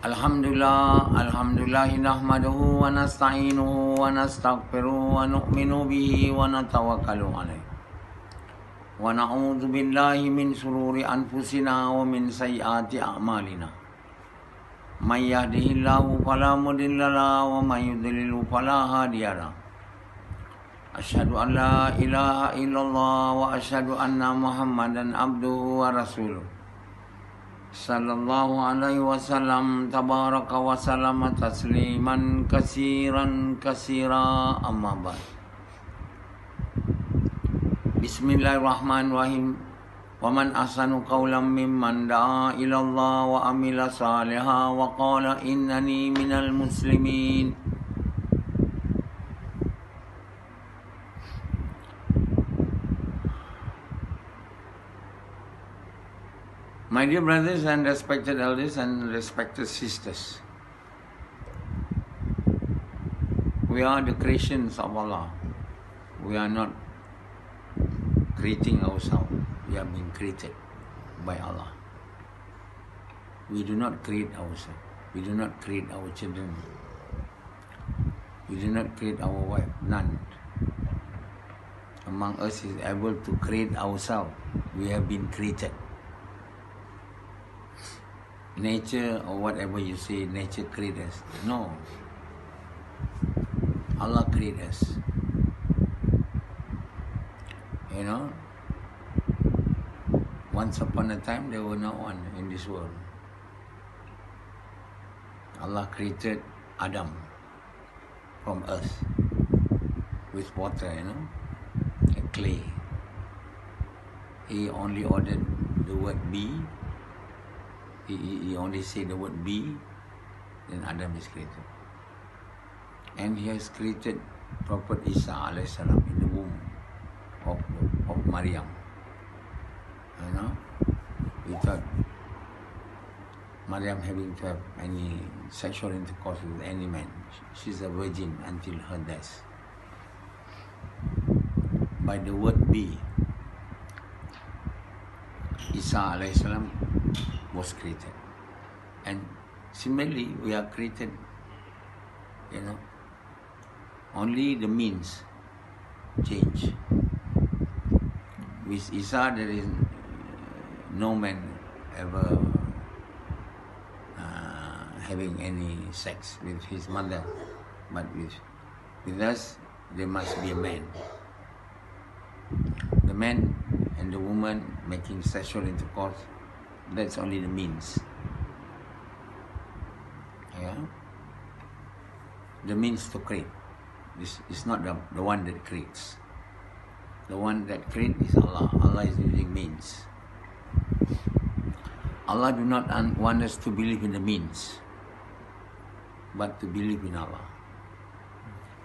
Alhamdulillah nahmaduhu wa nasta'inuhu wa nastaghfiruhu wa nu'minu bihi wa natawakkalu alayh. Wa na'udzu billahi min shururi anfusina wa min sayyiati a'malina. May yahdihillahu fala mudilla lahu wa may yudlil fala hadiya lahu. Asyhadu an la ilaha illallah wa asyhadu anna Muhammadan abduhu wa rasuluh. Sallallahu alaihi wasallam tabaraka wa sallama tasliman kasiran kasira amma ba'd. Bismillahirrahmanirrahim. Wa man ahsanu qawlan mimman da'a ila Allah wa amila salihan wa qala innani minal muslimin. My dear brothers and respected elders and respected sisters, we are the creations of Allah. We are not creating ourselves. We have been created by Allah. We do not create ourselves. We do not create our children. We do not create our wife. None among us is able to create ourselves. We have been created. Nature or whatever you say, nature create us. No. Allah create us. You know, once upon a time there were no one in this world. Allah created Adam from earth with water, you know, and clay. He only ordered the word be. He only said the word be, then Adam is created. And he has created Prophet Isa a.s. in the womb of Maryam. You know, without Maryam having to have any sexual intercourse with any man. She's a virgin until her death. By the word be, Isa a.s. was created. And similarly, we are created, you know, only the means change. With Isa, there is no man ever having any sex with his mother, but with us, there must be a man. The man and the woman making sexual intercourse, that's only the means. Yeah? The means to create. This is not the one that creates. The one that creates is Allah. Allah is using means. Allah do not want us to believe in the means, but to believe in Allah.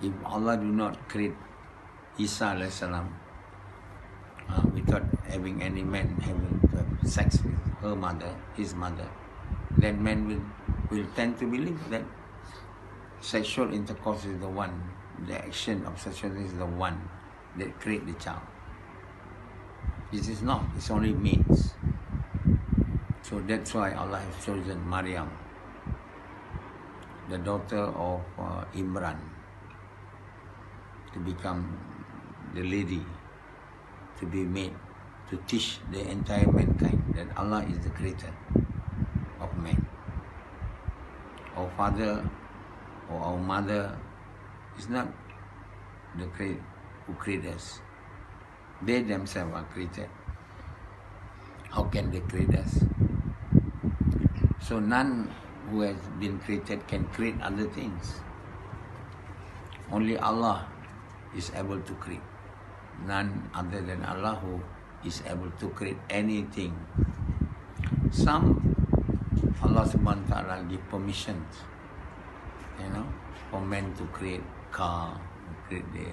If Allah do not create Isa a.s. Without having any man having to have sex with her mother, his mother, then men will tend to believe that sexual intercourse is the one, the action of sexual is the one that create the child. This is not, it's only means. So that's why Allah has chosen Maryam, the daughter of Imran, to become the lady, to be made, to teach the entire mankind that Allah is the creator of man. Our father or our mother is not the who created us. They themselves are created. How can they create us? So none who has been created can create other things. Only Allah is able to create. None other than Allah who is able to create anything. Some Allah subhanahu wa ta'ala give permission, you know, for men to create car, create the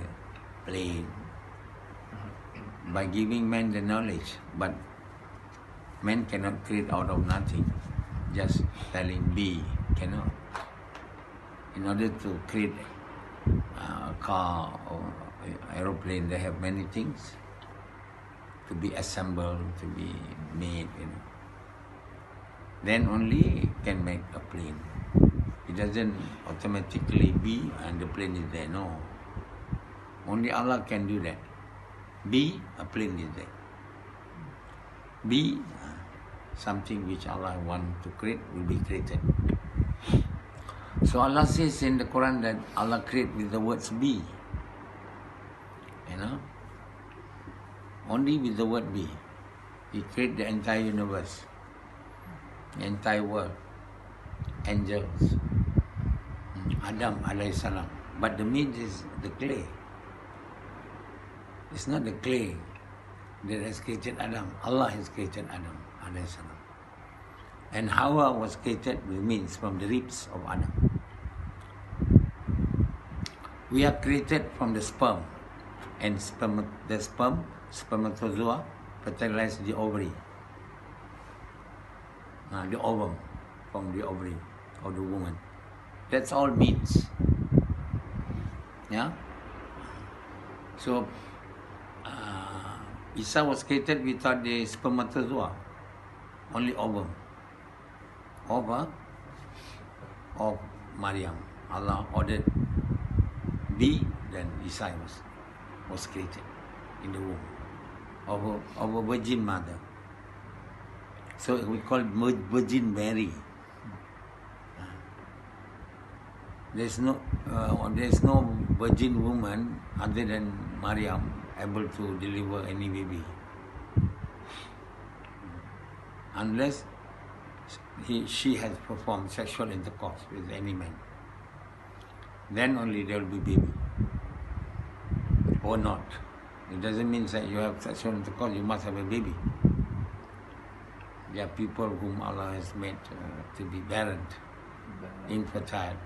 plane, by giving men the knowledge. But men cannot create out of nothing, just telling be, cannot. In order to create a car or aeroplane, they have many things to be assembled, to be made, you know. then only can make a plane. It doesn't automatically be and the plane is there. No. Only Allah can do that. Be, a plane is there. Be, something which Allah wants to create will be created. So Allah says in the Quran that Allah create with the words be. Only with the word be. He create the entire universe, the entire world, angels, Adam alayhi salam. But the meat is the clay. It's not the clay that has created Adam. Allah has created Adam alayhi salam. And Hawa was created with means from the ribs of Adam. We are created from the sperm, and the spermatozoa fertilize the ovary, the ovum from the ovary of the woman. That's all means. Yeah. So Isa was created without the spermatozoa, only ovum. Of Maryam. Allah ordered be, then Isa was created in the womb of a virgin mother. So we call it Virgin Mary. There's no virgin woman other than Maryam able to deliver any baby, unless she has performed sexual intercourse with any man. Then only there will be baby, or not. It doesn't mean that you have sexual intercourse, you must have a baby. There are people whom Allah has made to be barren, infertile.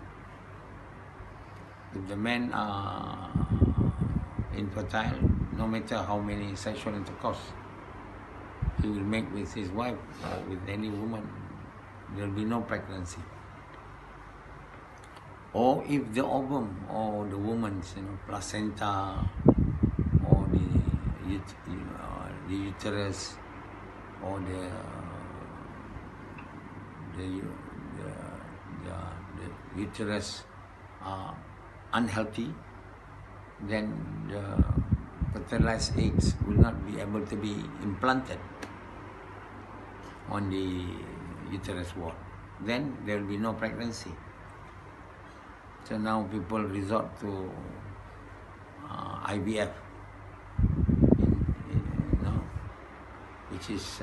If the men are infertile, no matter how many sexual intercourse he will make with his wife or with any woman, there will be no pregnancy. Or if the ovum or the woman's placenta or the uterus or the uterus are unhealthy, then the fertilized eggs will not be able to be implanted on the uterus wall. Then there will be no pregnancy. So now people resort to IVF, which is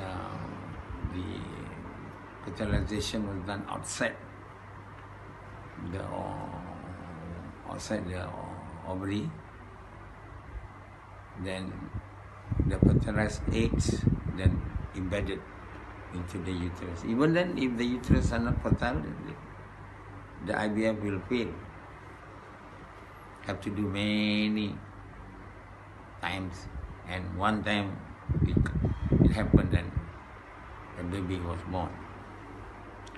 the fertilization was done outside the ovary. Then the fertilized eggs then embedded into the uterus. Even then, if the uterus are not fertile, the IVF will fail. Have to do many times, and one time it happened and the baby was born.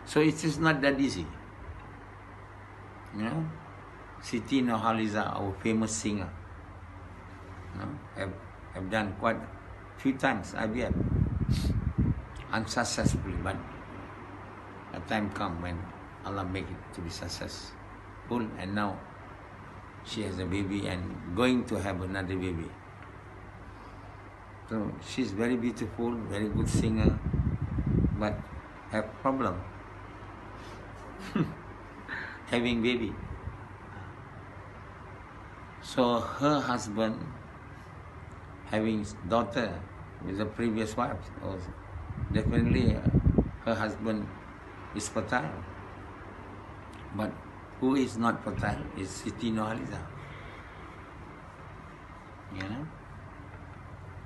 So it is not that easy. Siti Nurhaliza, our famous singer, have done quite a few times IVF unsuccessfully, but a time come when Allah make it to be successful, and now she has a baby and going to have another baby. So she's very beautiful, very good singer, but have problem having baby. So her husband having daughter with the previous wife, definitely her husband is fertile. But who is not fertile is Siti Nurhaliza.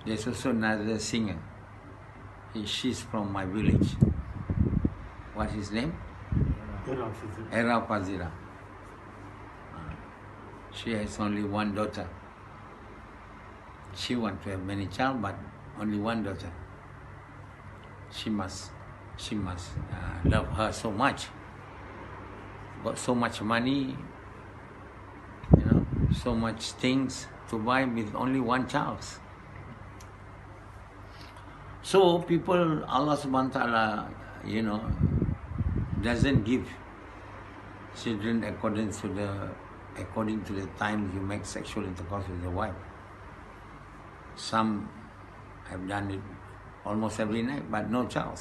There's also another singer. She's from my village. What is his name? Era Fazira. She has only one daughter. She wants to have many children, but only one daughter. She must love her so much. Got so much money, so much things to buy with only one child. So people, Allah subhanahu wa ta'ala, doesn't give children according to the time you make sexual intercourse with your wife. Some have done it almost every night, but no child.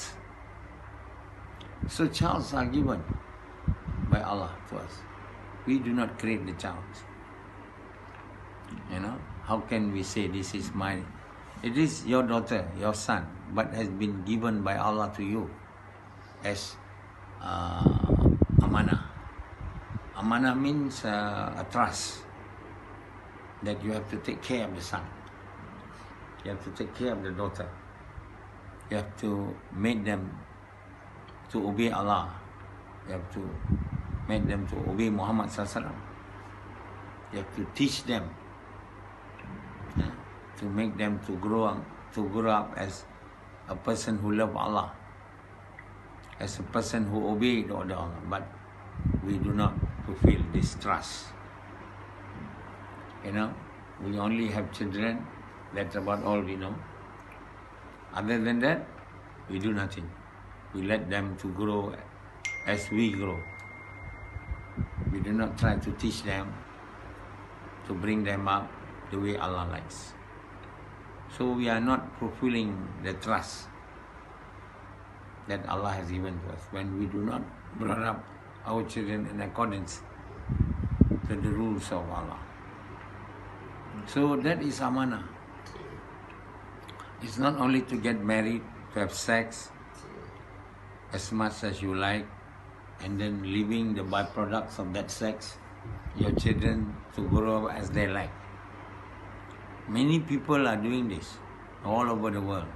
So childs are given by Allah to us. We do not create the child. How can we say this is mine? It is your daughter, your son, but has been given by Allah to you as amanah. Amanah means a trust that you have to take care of the son. You have to take care of the daughter. You have to make them to obey Allah. You have to make them to obey Muhammad SAW. You have to teach them, to make them to grow up as a person who loves Allah, as a person who obeys the order of Allah. But we do not fulfill this trust. We only have children. That's about all we know. Other than that, we do nothing. We let them to grow as we grow. We do not try to teach them, to bring them up the way Allah likes. So we are not fulfilling the trust that Allah has given to us when we do not bring up our children in accordance to the rules of Allah. So that is amanah. It's not only to get married, to have sex as much as you like, and then leaving the byproducts of that sex, your children to grow up as they like. Many people are doing this all over the world.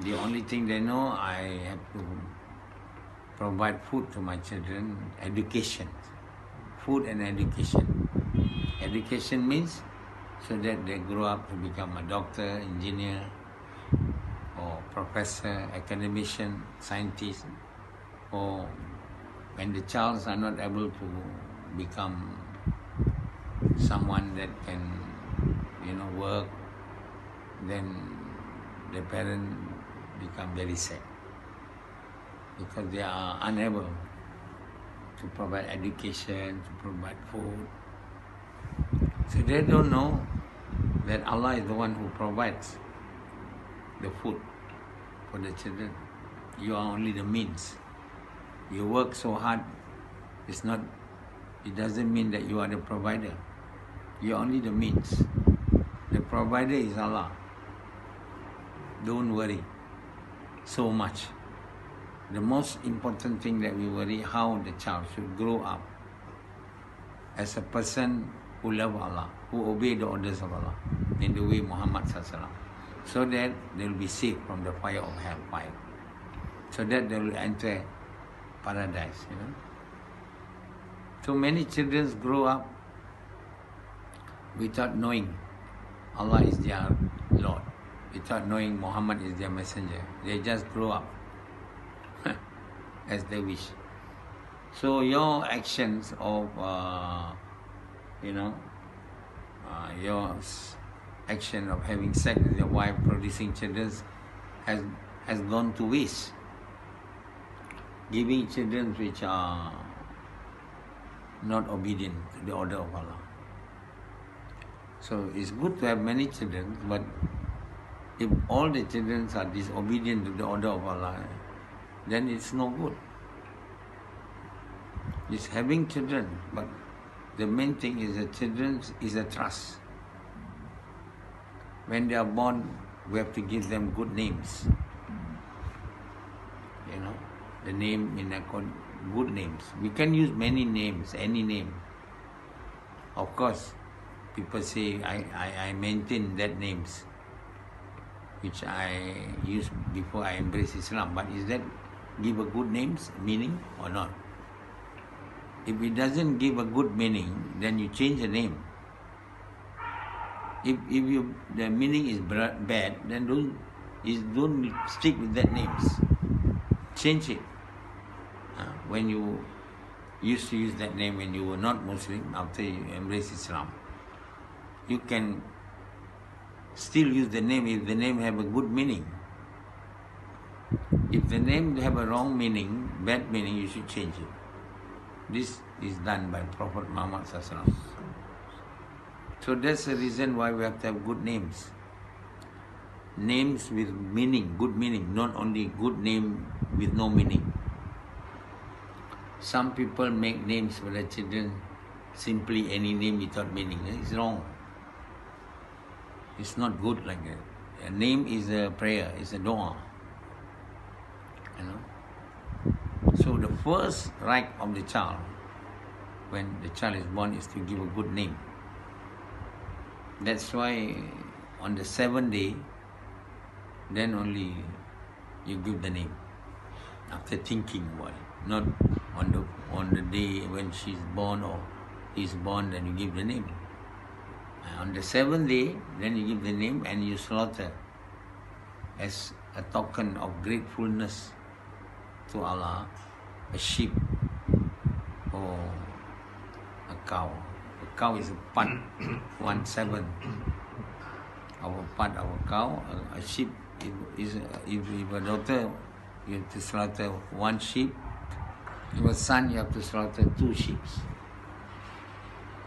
The only thing they know, I have to provide food to my children, education. Food and education. Education means so that they grow up to become a doctor, engineer, or professor, academician, scientist, or when the child are not able to become someone that can, work, then the parents become very sad because they are unable to provide education, to provide food. So they don't know that Allah is the one who provides the food for the children. You are only the means. You work so hard, it doesn't mean that you are the provider. You are only the means. The provider is Allah. Don't worry so much. The most important thing that we worry, how the child should grow up as a person who loves Allah, who obeys the orders of Allah in the way Muhammad SAW, so that they will be safe from the fire of hellfire, so that they will enter paradise. So many children grow up without knowing Allah is their Lord, without knowing Muhammad is their messenger. They just grow up as they wish. So your actions of your action of having sex with your wife, producing children, has gone to waste. Giving children which are not obedient to the order of Allah. So it's good to have many children, but if all the children are disobedient to the order of Allah, then it's no good. It's having children, but the main thing is the children is a trust. When they are born, we have to give them good names. The name in good names. We can use many names, any name. Of course, people say I maintain that names which I used before I embraced Islam. But is that give a good names meaning or not? If it doesn't give a good meaning, then you change the name. If the meaning is bad, then don't stick with that names. Change it. When you used to use that name when you were not Muslim, after you embrace Islam, you can still use the name if the name have a good meaning. If the name have a wrong meaning, bad meaning, you should change it. This is done by Prophet Muhammad SAW. So that's the reason why we have to have good names. Names with meaning, good meaning, not only good name with no meaning. Some people make names for their children simply any name without meaning. It's wrong. It's not good like that. A name is a prayer, it's a dua. You know. So the first right of the child, when the child is born, is to give a good name. That's why on the 7th day, then only you give the name. After thinking about it, not on the day when she's born or he's born, then you give the name. On the 7th day, then you give the name and you slaughter as a token of gratefulness to Allah, a sheep or a cow. A cow is a part, 1/7 of a part of a cow. A sheep is if a daughter, you have to slaughter 1 sheep. If a son, you have to slaughter 2 sheep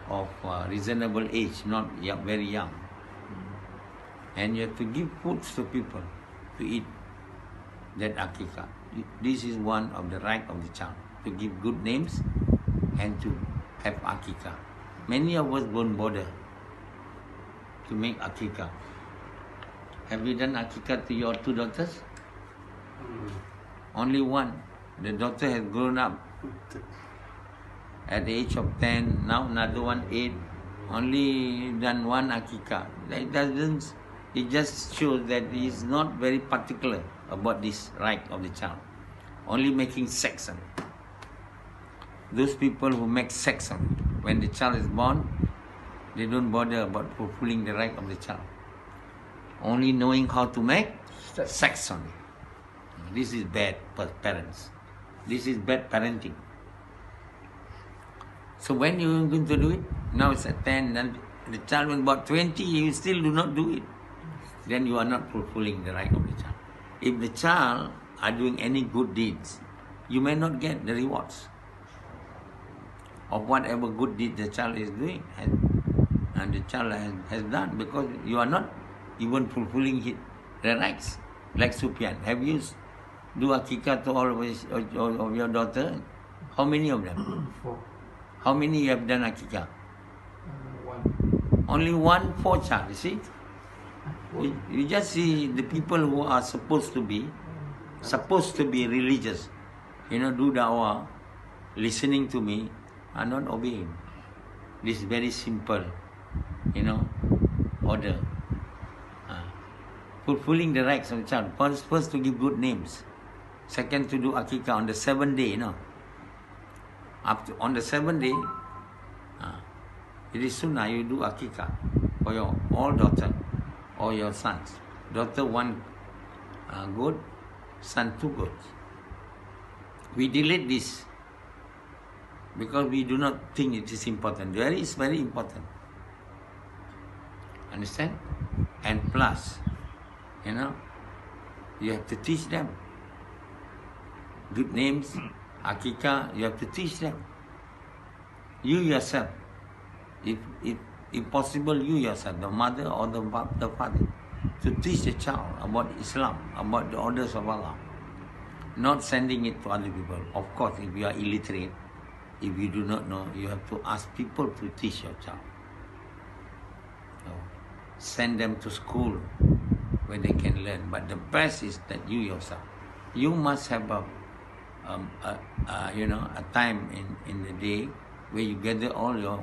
of reasonable age, not very young. And you have to give foods to people to eat that akikah. This is one of the right of the child, to give good names and to have akikah. Many of us won't bother to make akikah. Have you done akikah to your 2 daughters? Only one. The daughter has grown up at the age of 10, now another one 8. Only done 1 akikah. It just shows that he is not very particular about this right of the child. Only making section. Those people who make section, when the child is born, they don't bother about fulfilling the right of the child. Only knowing how to make section. This is bad parents. This is bad parenting. So when you are going to do it, now it's at 10, and the child when about 20, you still do not do it, then you are not fulfilling the right of the child. If the child are doing any good deeds, you may not get the rewards of whatever good deed the child is doing and the child has done, because you are not even fulfilling the rights. Like Sufyan, have you do akikah to all of your daughter? How many of them? 4. How many you have done akikah? 1. Only 1 4 child, you see? You just see the people who are supposed to be religious, do dawah, listening to me, are not obeying. This very simple, order. Fulfilling the rights of the child. First to give good names. Second to do akikah on the 7th day, on the 7th day, it is sunnah you do akikah for your all daughter or your sons. Daughter 1 goat, son 2 goats. We delete this because we do not think it is important. It is very important. Understand? And plus, you have to teach them good names, akikah. You have to teach them. You yourself, if possible, you yourself, the mother or the father, to teach the child about Islam, about the orders of Allah, not sending it to other people. Of course, if you are illiterate, if you do not know, you have to ask people to teach your child. Send them to school where they can learn. But the best is that you yourself, you must have a time in the day where you gather all your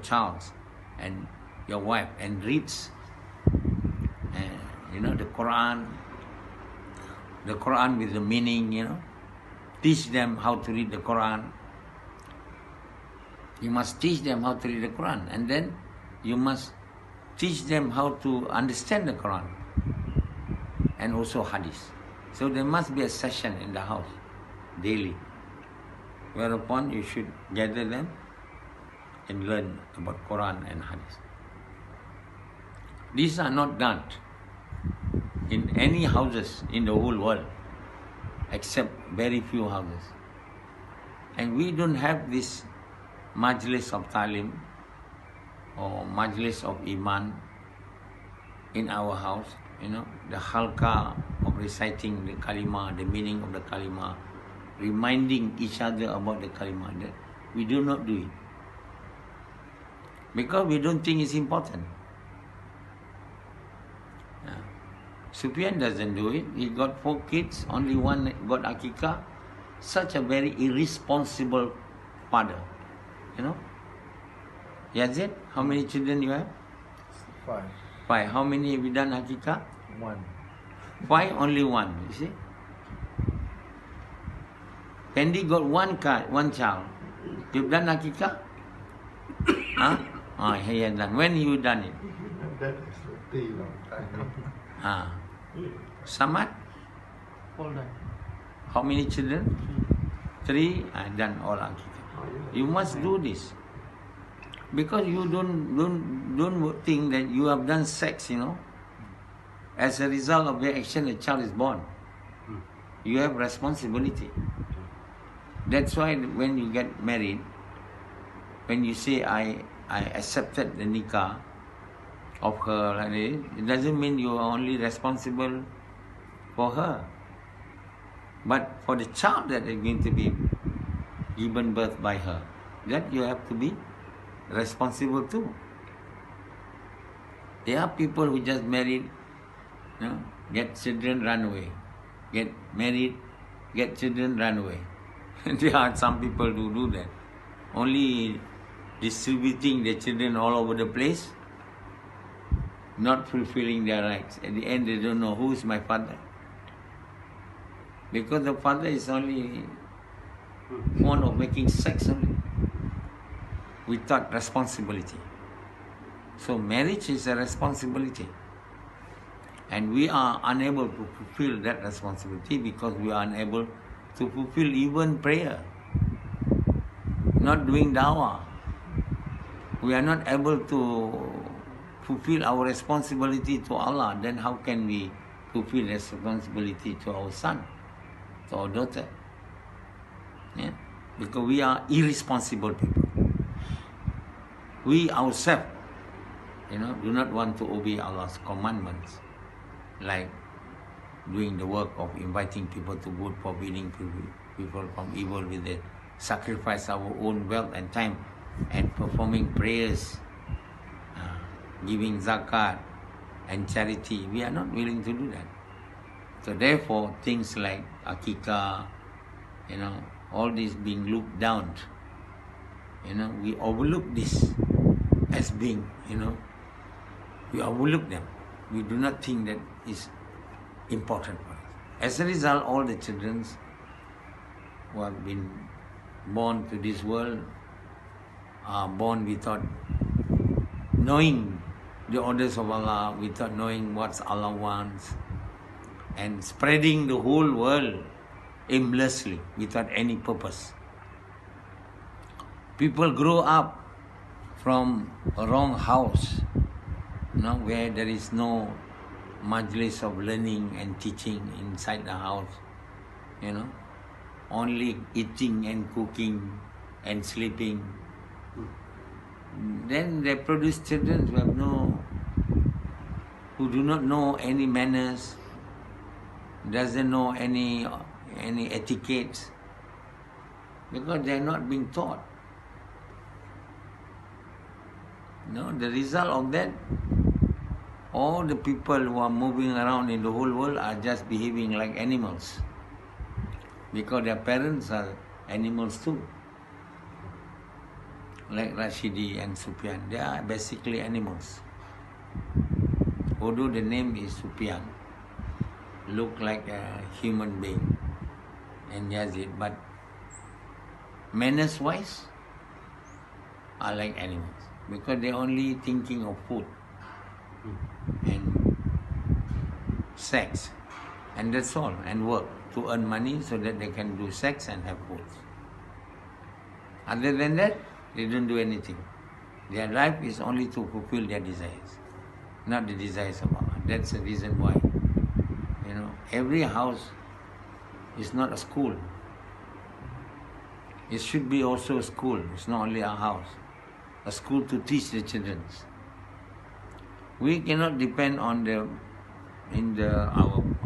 childs and your wife and reads, the Quran with the meaning. Teach them how to read the Quran. You must teach them how to read the Quran, and then you must teach them how to understand the Quran and also Hadith. So there must be a session in the house daily, whereupon you should gather them and learn about Quran and Hadith. These are not done in any houses in the whole world. except very few houses. And we don't have this majlis of talim or majlis of iman in our house, the halqa of reciting the kalima, the meaning of the kalima, reminding each other about the kalima. That we do not do it because we don't think it's important. Sufyan doesn't do it. He got 4 kids, only one got akikah. Such a very irresponsible father, Yazid, how many children you have? 5. 5. How many have you done akikah? 1. 5, only 1, you see. Fendi got 1 child. You've done akikah? Huh? He has done. When you done it? That is a very long time. Samad? All done. How many children? 3. Done all akikah. You must do this. Because you don't think that you have done sex, As a result of your action, a child is born. You have responsibility. That's why when you get married, when you say, I accepted the nikah of her, like this, it doesn't mean you are only responsible for her. But for the child that is going to be given birth by her, that you have to be responsible too. There are people who just married, get children, run away. Get married, get children, run away. There are some people who do that. Only distributing their children all over the place, not fulfilling their rights. At the end, they don't know who is my father. Because the father is only fond of making sex only, without responsibility. So marriage is a responsibility. And we are unable to fulfill that responsibility because we are unable to fulfill even prayer. Not doing dawah. We are not able to fulfill our responsibility to Allah. Then how can we fulfill responsibility to our son, to our daughter? Because we are irresponsible people. We ourselves, do not want to obey Allah's commandments, like doing the work of inviting people to good, forbidding people from evil with it, sacrifice our own wealth and time, and performing prayers, giving zakat and charity. We are not willing to do that. So therefore, things like akikah, all this being looked down, we overlook this as being, we overlook them. We do not think that is important for us. As a result, all the children who have been born to this world are born without knowing the orders of Allah, without knowing what Allah wants, and spreading the whole world aimlessly without any purpose. People grow up from a wrong house, where there is no majlis of learning and teaching inside the house, only eating and cooking and sleeping. Then they produce children who do not know any manners, doesn't know any etiquette, because they are not being taught. The result of that, all the people who are moving around in the whole world are just behaving like animals, because their parents are animals too. Like Rashidi and Sufyan, they are basically animals. Although the name is Sufyan, look like a human being, and Yazid, but manners-wise are like animals, because they're only thinking of food and sex, and that's all, and work to earn money so that they can do sex and have food. Other than that, they don't do anything. Their life is only to fulfill their desires, not the desires of Allah. That's the reason why, every house It's not a school. It should be also a school. It's not only a house. A school to teach the children. We cannot depend on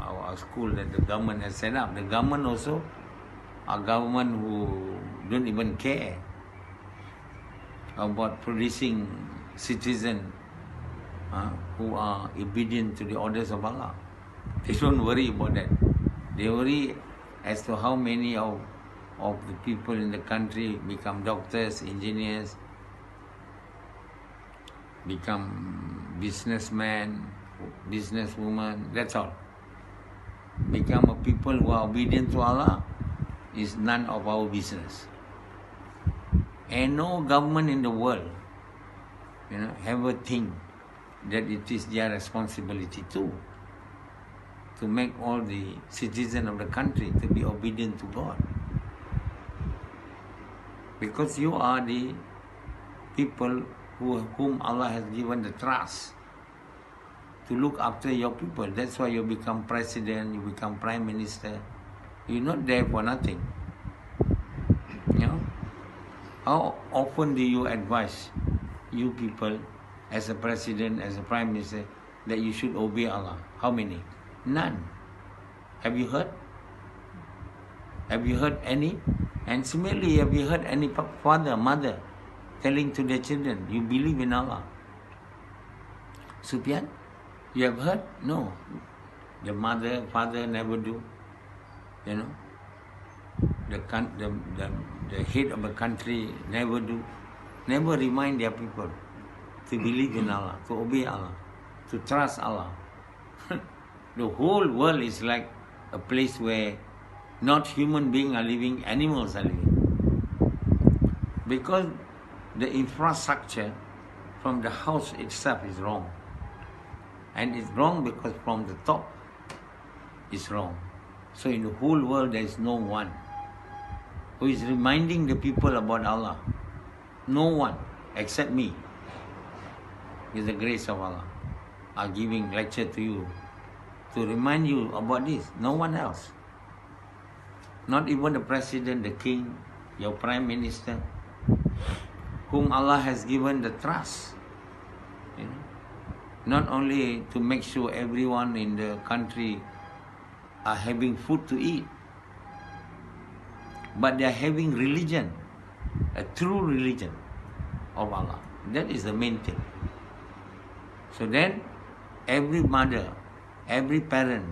our school that the government has set up. The government also are government who don't even care about producing citizens who are obedient to the orders of Allah. They don't worry about that. They worry as to how many of the people in the country become doctors, engineers, become businessmen, businesswomen, that's all. Become a people who are obedient to Allah is none of our business. And no government in the world, ever think that it is their responsibility too, to make all the citizens of the country to be obedient to God. Because you are the people whom Allah has given the trust to look after your people. That's why you become president, you become prime minister. You're not there for nothing. How often do you advise you people as a president, as a prime minister, that you should obey Allah? How many? None. Have you heard? Have you heard any? And similarly, have you heard any father, mother telling to their children, you believe in Allah? Sufyan, you have heard? No. The mother, father never do. The head of the country never do. Never remind their people to believe in Allah, to obey Allah, to trust Allah. The whole world is like a place where not human beings are living, animals are living. Because the infrastructure from the house itself is wrong. And it's wrong because from the top it's wrong. So in the whole world there is no one who is reminding the people about Allah. No one except me, with the grace of Allah, are giving lecture to you to remind you about this. No one else. Not even the president, the king, your prime minister, whom Allah has given the trust. Not only to make sure everyone in the country are having food to eat, but they are having religion, a true religion of Allah. That is the main thing. So then, every mother, every parent,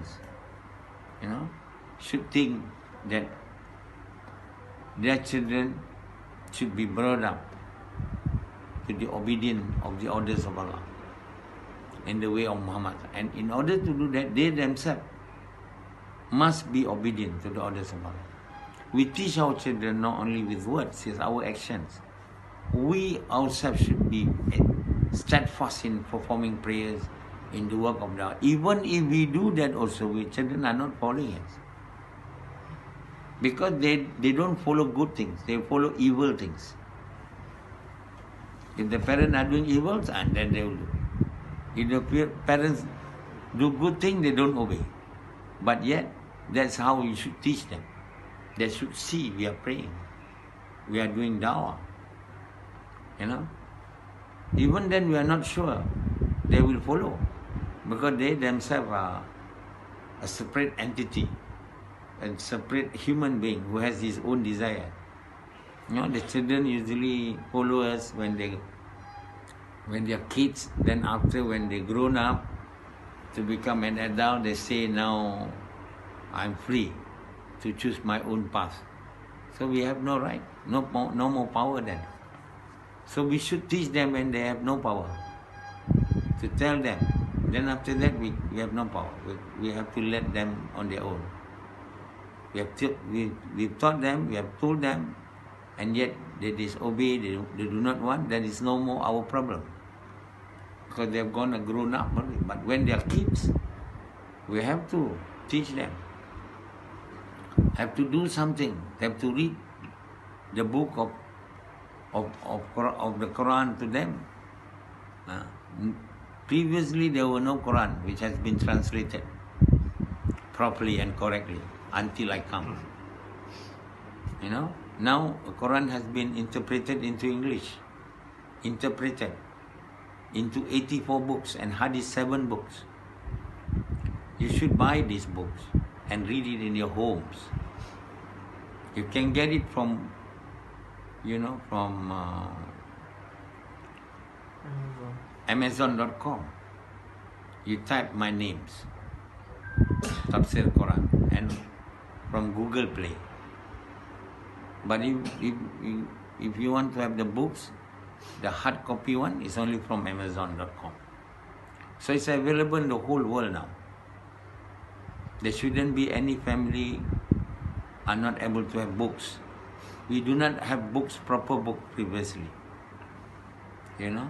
should think that their children should be brought up to the obedience of the orders of Allah in the way of Muhammad. And in order to do that, they themselves must be obedient to the orders of Allah. We teach our children not only with words, it's our actions. We ourselves should be steadfast in performing prayers, in the work of da'wah. Even if we do that also, we children are not following us. Because they don't follow good things, they follow evil things. If the parents are doing evils, and then they will do. If the parents do good things, they don't obey. But yet, that's how you should teach them. They should see we are praying, we are doing da'wah. Even then we are not sure they will follow, because they themselves are a separate entity, a separate human being who has his own desire. The children usually follow us when they are kids. Then after, when they grown up to become an adult, they say, now I'm free to choose my own path. So we have no right, no more power then. So we should teach them when they have no power, to tell them. Then after that, we have no power. We have to let them on their own. We've taught them, we have told them, and yet they disobey, they do not want, then it's no more our problem. Because they have grown up already. But when they are kids, we have to teach them. Have to do something. They have to read the book of the Quran to them. Previously there was no Quran which has been translated properly and correctly. until I come. You know, now the Quran has been interpreted into English, interpreted into 84 books and Hadith 7 books. You should buy these books and read it in your homes. You can get it from, you know, from Amazon.com. You type my names, Tafsir Quran, and from Google Play. But if you want to have the books, the hard copy one is only from Amazon.com. So it's available in the whole world now. There shouldn't be any family are not able to have books. We do not have books, proper book previously. You know?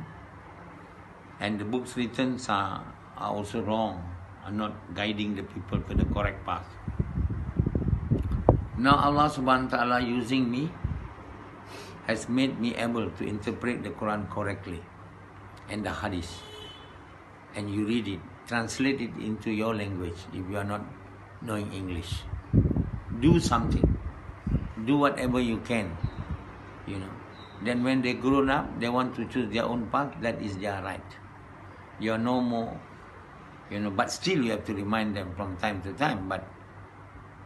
And the books written are also wrong, are not guiding the people to the correct path. Now Allah subhanahu wa ta'ala using me has made me able to interpret the Quran correctly and the Hadith. And you read it, translate it into your language if you are not knowing English. Do something. Do whatever you can, you know. Then when they grown up, they want to choose their own path, that is their right. You are no more, you know, but still you have to remind them from time to time, but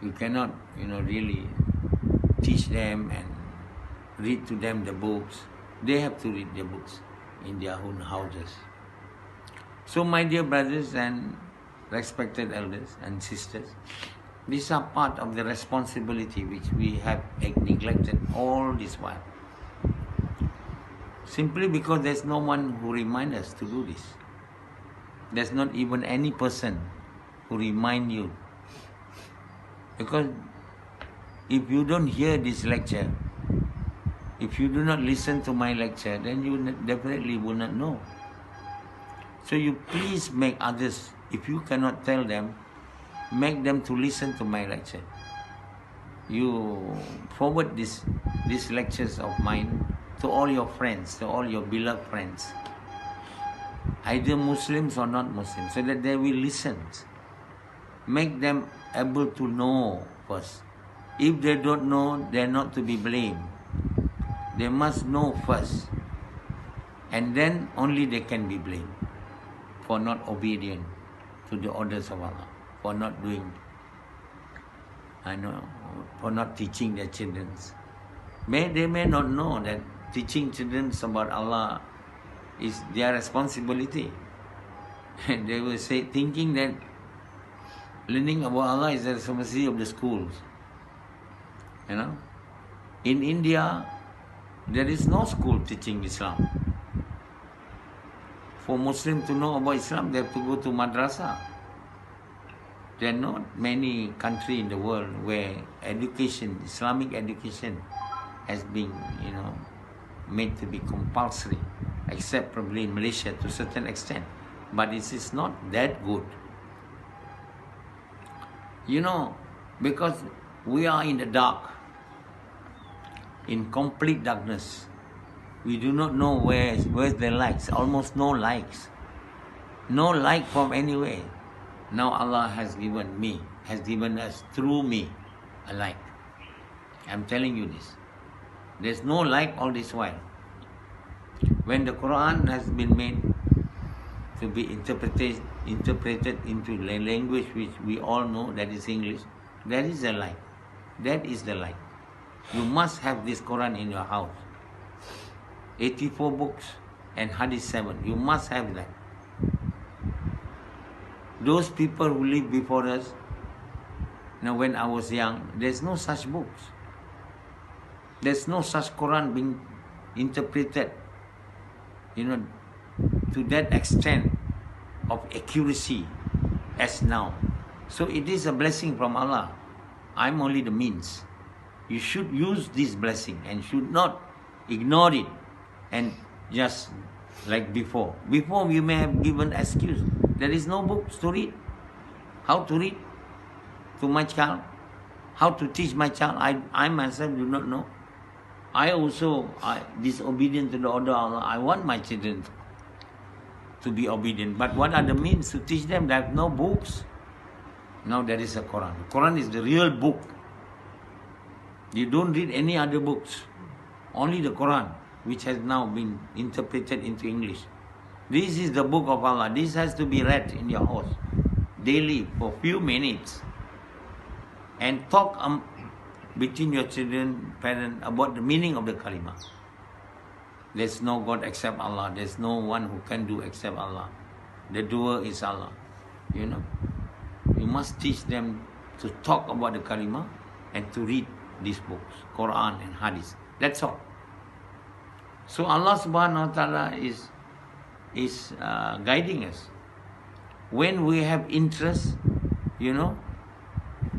you cannot, you know, really teach them and read to them the books. They have to read the books in their own houses. So my dear brothers and respected elders and sisters, these are part of the responsibility which we have neglected all this while. Simply because there's no one who reminds us to do this. There's not even any person who remind you. Because if you don't hear this lecture, if you do not listen to my lecture, then you definitely will not know. So you please make others, if you cannot tell them, make them to listen to my lecture. You forward these lectures of mine to all your friends, to all your beloved friends, either Muslims or not Muslims, so that they will listen. Make them able to know first. If they don't know, they are not to be blamed. They must know first, and then only they can be blamed for not obedient to the orders of Allah, for not doing, for not teaching their children. They may not know that teaching children about Allah is their responsibility. They will say, thinking that learning about Allah is the responsibility of the schools. You know, in India, there is no school teaching Islam. For Muslims to know about Islam, they have to go to madrasa. There are not many countries in the world where education, Islamic education, has been, you know, made to be compulsory, except probably in Malaysia to a certain extent. But it is not that good. You know, because we are in the dark, in complete darkness. We do not know where's the lights. Almost no lights. No light from anywhere. Now Allah has given us through me a light. I'm telling you this. There's no light all this while. When the Quran has been made to be interpreted into a language which we all know, that is English, that is the light. That is the light. You must have this Quran in your house. 84 books and Hadith 7. You must have that. Those people who lived before us, now when I was young, there's no such books. There's no such Quran being interpreted, you know, to that extent of accuracy as now. So it is a blessing from Allah. I'm only the means. You should use this blessing and should not ignore it and just like before. Before we may have given excuse. There is no books to read. How to read to my child? How to teach my child? I myself do not know. I also disobedient to the order of Allah. I want my children to be obedient. But what are the means to teach them? They have no books. Now there is a Quran. The Quran is the real book. You don't read any other books. Only the Quran, which has now been interpreted into English. This is the book of Allah. This has to be read in your house daily for few minutes. And talk between your children, parents, about the meaning of the kalima. There's no God except Allah. There's no one who can do except Allah. The doer is Allah. You know. You must teach them to talk about the kalima and to read these books, Quran and Hadith. That's all. So Allah subhanahu wa ta'ala is guiding us. When we have interest, you know,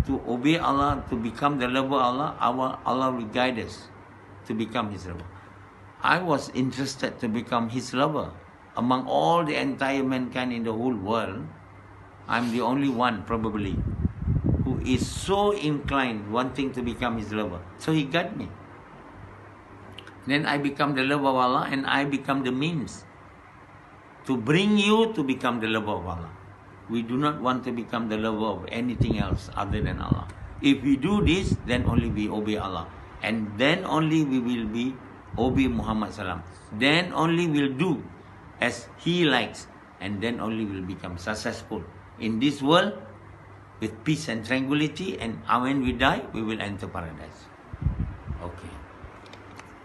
to obey Allah, to become the lover of Allah, Allah will guide us to become His lover. I was interested to become His lover. Among all the entire mankind in the whole world, I'm the only one probably who is so inclined wanting to become His lover. So He guided me. Then I become the lover of Allah, and I become the means to bring you to become the lover of Allah. We do not want to become the lover of anything else other than Allah. If we do this, then only we obey Allah. And then only we will be obey Muhammad Sallam. Then only we'll do as He likes. And then only we'll become successful in this world with peace and tranquility. And when we die, we will enter paradise.